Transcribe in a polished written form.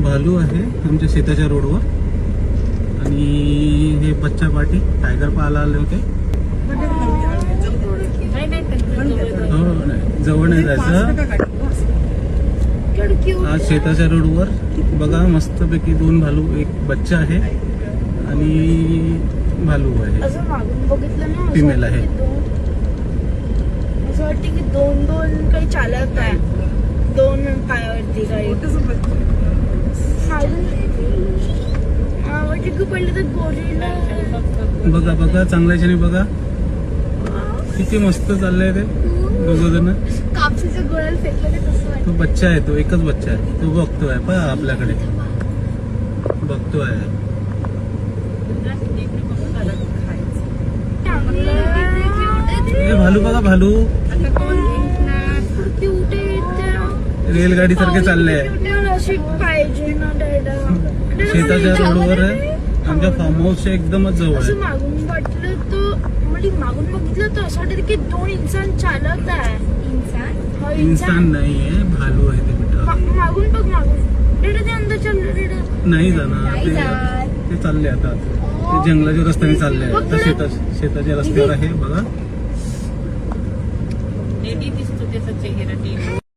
भालू आहे आमच्या शेताच्या रोडवर आणि हे बच्चा पार्टी टायगर पाहायला आले होते. हो नाही जवळ नाही जायचं. आज शेताच्या रोडवर बघा मस्तपैकी 2 भालू, एक बच्चा आहे आणि भालू आहे. असं मागून बघितलं ना फिमेल आहे. असं वाटतं की दोन काही चालत आहे 2 पायावरती काही वाटतं की पडलं तर गोरीला. बघा बघा चांगल्याच्याने बघा किती मस्त चाललंय ते दोघं जण. कापसाच्या गोळ्याला फेकलं तसं वाटतं. तो बच्चा आहे, तो एकच बच्चा आहे, तो बघतोय पहा आपल्याकडे बघतोय. भालू बघा भालू रेलगाडी सारखे चालले आहे. पाहिजे ना शेताच्या रोडवर आहे आमच्या फार्म हाऊसच्या एकदमच जवळ आहे. असं मागून वाटलं तर म्हणजे मागून बघितलं तर असं वाटतं की 2 इंसान चालत आहे. इंसान नाहीये भालू आहे ते बेटा. मागून बघ मागून डेडा ते अंदर चाललं डेडा. नाही जाणार ते चालले आता ते जंगलाच्या रस्त्याने चालले आहे. आता शेताच्या रस्त्यावर आहे बघा. दिसतो त्याचा चेहरा